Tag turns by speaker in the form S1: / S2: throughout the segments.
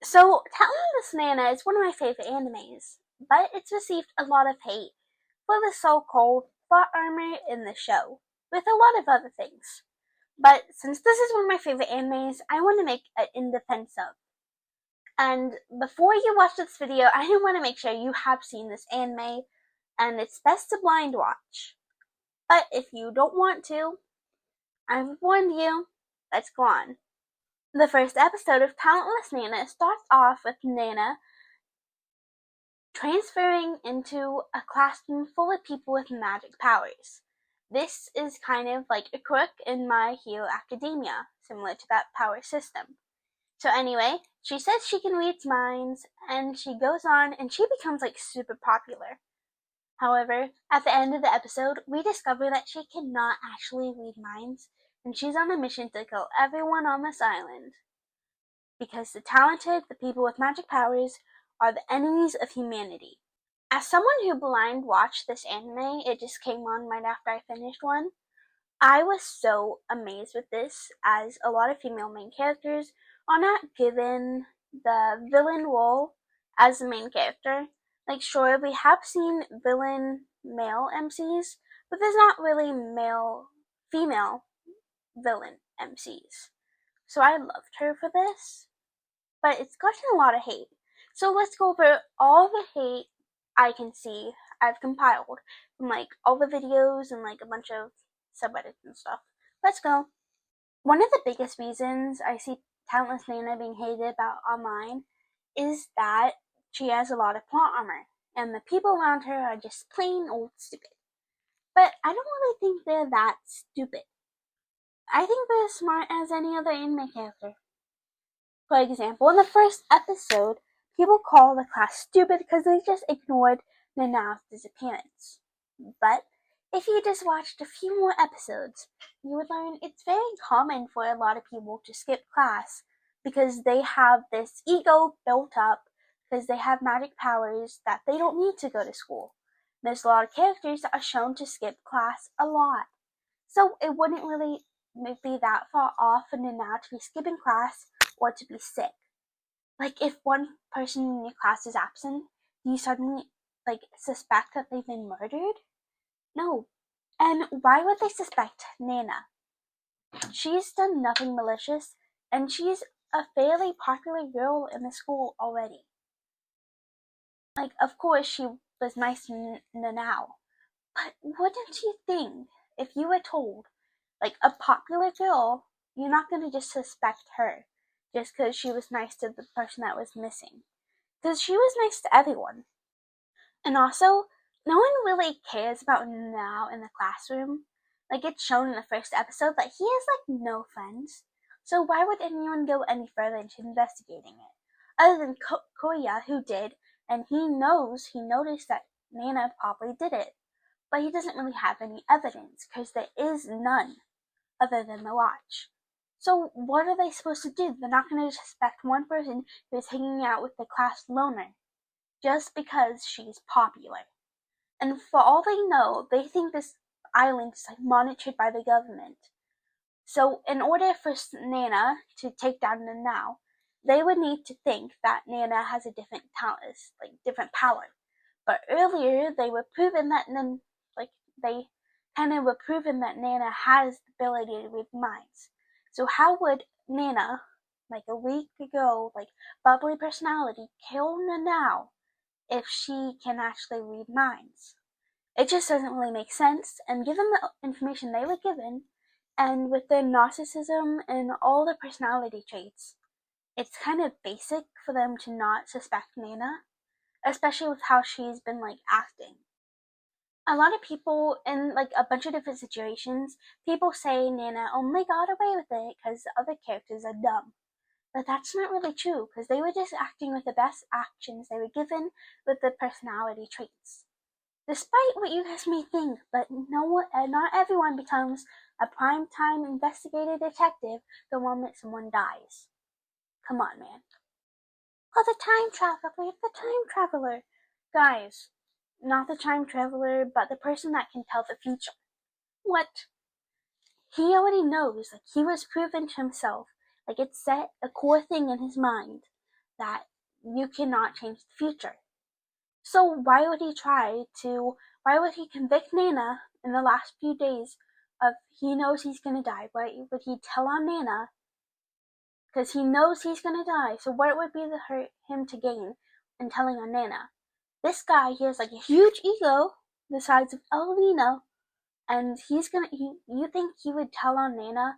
S1: So, Talentless Nana is one of my favorite animes, but it's received a lot of hate for the so-called plot armor in the show, with a lot of other things. But since this is one of my favorite animes, I want to make it in defense of. And before you watch this video, I want to make sure you have seen this anime, and it's best to blind watch. But if you don't want to, I've warned you. Let's go on. The first episode of Talentless Nana starts off with Nana transferring into a classroom full of people with magic powers. This is kind of like a quirk in My Hero Academia, similar to that power system. So anyway, she says she can read minds, and she goes on and she becomes like super popular. However, at the end of the episode, we discover that she cannot actually read minds, and she's on a mission to kill everyone on this island. Because the talented, the people with magic powers, are the enemies of humanity. As someone who blind watched this anime, it just came on right after I finished one, I was so amazed with this, as a lot of female main characters are not given the villain role as the main character. Like, sure, we have seen villain male MCs, but there's not really female villain MCs. So I loved her for this, but it's gotten a lot of hate. So let's go over all the hate I can see I've compiled from like all the videos and like a bunch of subreddits and stuff. Let's go. One of the biggest reasons I see Talentless Nana being hated about online is that she has a lot of plot armor, and the people around her are just plain old stupid. But I don't really think they're that stupid. I think they're as smart as any other anime character. For example, in the first episode, people call the class stupid because they just ignored Nana's disappearance. But if you just watched a few more episodes, you would learn it's very common for a lot of people to skip class because they have this ego built up because they have magic powers that they don't need to go to school. There's a lot of characters that are shown to skip class a lot. So it wouldn't really be that far off for Nana to be skipping class or to be sick. Like, if one person in your class is absent, do you suddenly suspect that they've been murdered? No. And why would they suspect Nana? She's done nothing malicious, and she's a fairly popular girl in the school already. Like, of course she was nice to Nana, but wouldn't you think, if you were told, like, a popular girl, you're not going to just suspect her just because she was nice to the person that was missing. Because she was nice to everyone. And also, no one really cares about Now in the classroom. Like, it's shown in the first episode that he has, no friends. So why would anyone go any further into investigating it? Other than Koya, who did, and he noticed that Nana probably did it. But he doesn't really have any evidence, because there is none, other than the watch. So what are they supposed to do? They're not going to suspect one person who's hanging out with the class loner just because she's popular. And for all they know, they think this island is monitored by the government. So in order for Nana to take down Nana, they would need to think that Nana has a different talent, different power. But earlier they were proven that Nana has the ability to read minds. So how would Nana, a week ago, bubbly personality, kill Nana if she can actually read minds? It just doesn't really make sense, and given the information they were given, and with their narcissism and all the personality traits, it's kind of basic for them to not suspect Nana, especially with how she's been acting. A lot of people in a bunch of different situations, people say Nana only got away with it because the other characters are dumb. But that's not really true, because they were just acting with the best actions they were given with the personality traits. Despite what you guys may think, but not everyone becomes a primetime investigative detective the moment someone dies. Come on, man. Oh, the time traveler. Guys, not the time traveler, but the person that can tell the future. What? He already knows, he was proven to himself, it's set a core thing in his mind, that you cannot change the future. So why would he convict Nana in the last few days of he knows he's gonna die? Why would he tell on Nana? Because he knows he's gonna die. So what would be him to gain in telling on Nana? This guy, he has like a huge ego, the size of Elvina, and you think he would tell on Nana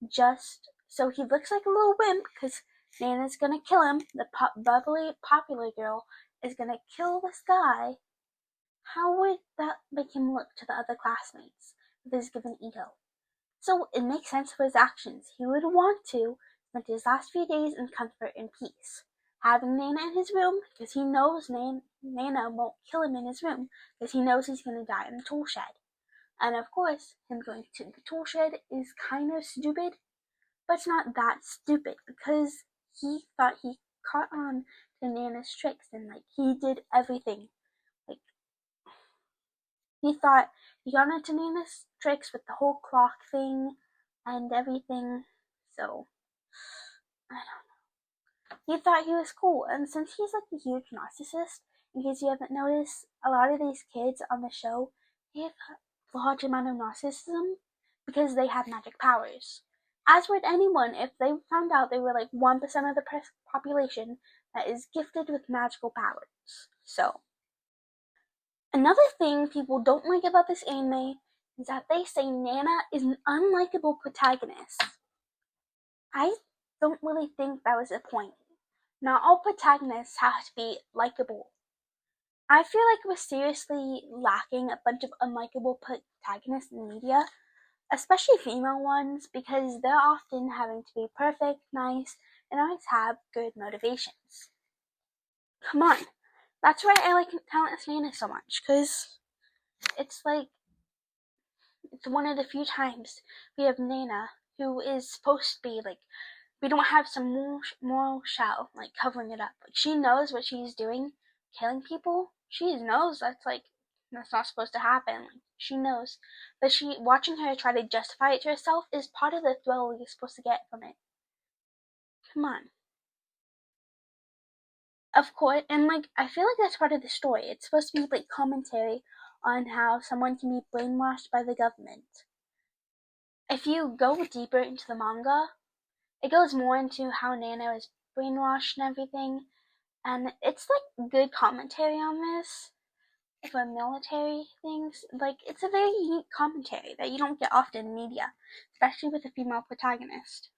S1: just so he looks like a little wimp because Nana's gonna kill him. The bubbly, popular girl is gonna kill this guy. How would that make him look to the other classmates with his given ego? So it makes sense for his actions. He would want to spend his last few days in comfort and peace, having Nana in his room because he knows Nana won't kill him in his room because he knows he's gonna die in the tool shed. And of course, him going to the tool shed is kind of stupid, but it's not that stupid because he thought he caught on to Nana's tricks and like he did everything. Like he thought he got into Nana's tricks with the whole clock thing and everything. So I don't know. He thought he was cool, and since he's like a huge narcissist, in case you haven't noticed, a lot of these kids on the show they have a large amount of narcissism because they have magic powers. As would anyone if they found out they were like 1% of the population that is gifted with magical powers. So, another thing people don't like about this anime is that they say Nana is an unlikable protagonist. I don't really think that was the point. Not all protagonists have to be likable. I feel like we're seriously lacking a bunch of unlikable protagonists in media, especially female ones, because they're often having to be perfect, nice, and always have good motivations. Come on. That's why I like Talentless Nana so much, because it's like, it's one of the few times we have Nana, who is supposed to be like, we don't have some moral shell, like, covering it up. Like, she knows what she's doing, killing people. She knows that's not supposed to happen. Like, she knows. But watching her try to justify it to herself is part of the thrill you're supposed to get from it. Come on. Of course, and, like, I feel like that's part of the story. It's supposed to be, like, commentary on how someone can be brainwashed by the government. If you go deeper into the manga, it goes more into how Nana was brainwashed and everything, and it's like good commentary on this for military things. Like, it's a very unique commentary that you don't get often in media, especially with a female protagonist.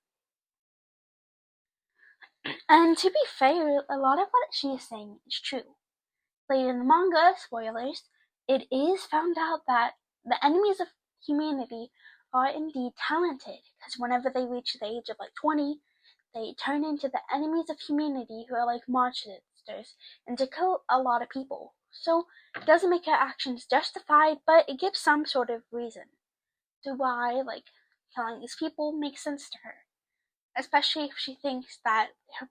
S1: And to be fair, a lot of what she is saying is true. Later in the manga, spoilers, it is found out that the enemies of humanity are indeed talented, because whenever they reach the age of like 20, they turn into the enemies of humanity who are like monsters and to kill a lot of people. So it doesn't make her actions justified, but it gives some sort of reason to why like killing these people makes sense to her. Especially if she thinks that her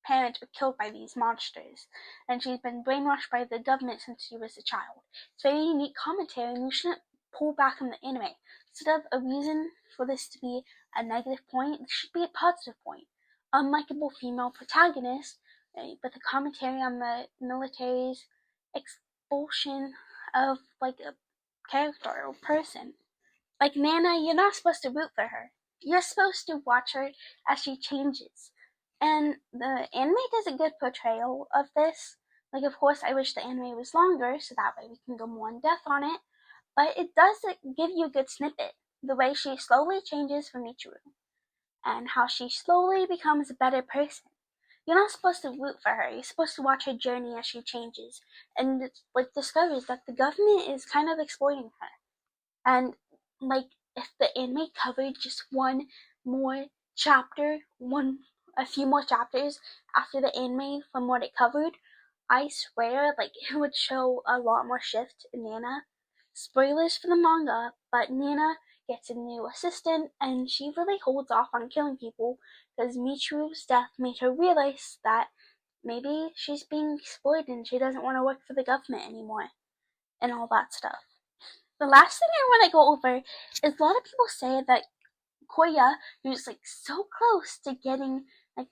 S1: parents were killed by these monsters, and she's been brainwashed by the government since she was a child. It's very unique commentary, and you shouldn't pull back from the anime. Instead of a reason for this to be a negative point, it should be a positive point. Unlikable female protagonist, with a commentary on the military's expulsion of like a character or person. Like Nana, you're not supposed to root for her. You're supposed to watch her as she changes. And the anime does a good portrayal of this. Like, of course, I wish the anime was longer so that way we can go more in depth on it. But it does give you a good snippet. The way she slowly changes from Michiru. And how she slowly becomes a better person. You're not supposed to root for her. You're supposed to watch her journey as she changes. And like discovers that the government is kind of exploiting her. And like if the anime covered just one more chapter, a few more chapters after the anime from what it covered, I swear like it would show a lot more shift in Nana. Spoilers for the manga, but Nana gets a new assistant and she really holds off on killing people because Michiru's death made her realize that maybe she's being exploited and she doesn't want to work for the government anymore and all that stuff. The last thing I want to go over is a lot of people say that Koya, who's like so close to getting like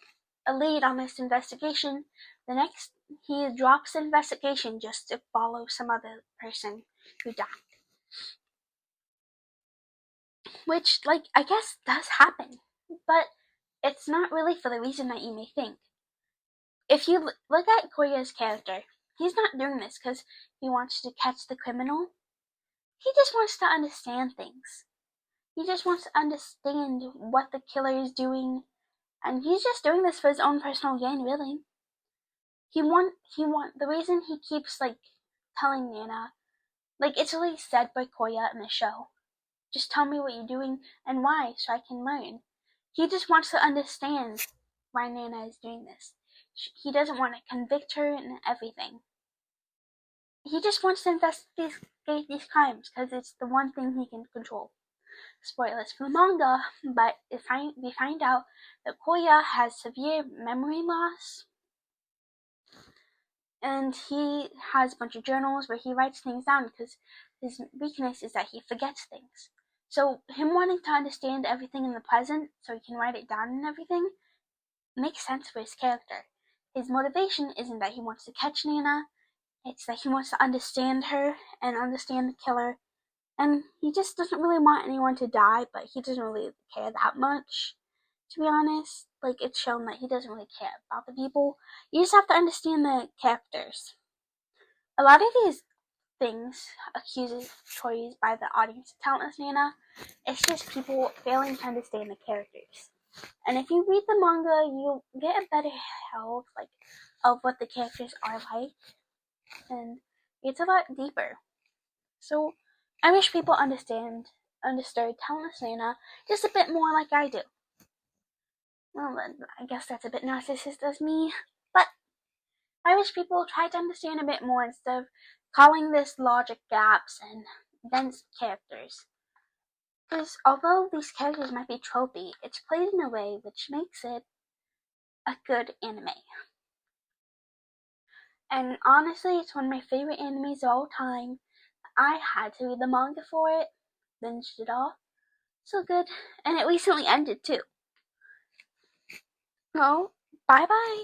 S1: a lead on this investigation. The next, he drops the investigation just to follow some other person who died. Which, like, I guess does happen, but it's not really for the reason that you may think. If you look at Koya's character, he's not doing this because he wants to catch the criminal. He just wants to understand things. He just wants to understand what the killer is doing, and he's just doing this for his own personal gain, really. The reason he keeps, like, telling Nana, like, it's really said by Koya in the show. Just tell me what you're doing and why, so I can learn. He just wants to understand why Nana is doing this. He doesn't want to convict her and everything. He just wants to investigate these crimes because it's the one thing he can control. Spoilers for the manga, but we find out that Koya has severe memory loss, and he has a bunch of journals where he writes things down because his weakness is that he forgets things. So him wanting to understand everything in the present so he can write it down and everything makes sense for his character. His motivation isn't that he wants to catch Nana, it's that he wants to understand her and understand the killer, and he just doesn't really want anyone to die, but he doesn't really care that much, to be honest. Like, it's shown that he doesn't really care about the people. You just have to understand the characters. A lot of these things, accusatories by the audience of talentless Nana, it's just people failing to understand the characters. And if you read the manga, you'll get a better help, like, of what the characters are like, and it's a lot deeper. So, I wish people understood talentless Nana just a bit more like I do. Well, I guess that's a bit narcissist of me, but I wish people tried to understand a bit more instead of calling this logic gaps and dense characters. Because although these characters might be tropey, it's played in a way which makes it a good anime. And honestly, it's one of my favorite animes of all time. I had to read the manga for it, binged it all. So good. And it recently ended too. Well, bye bye.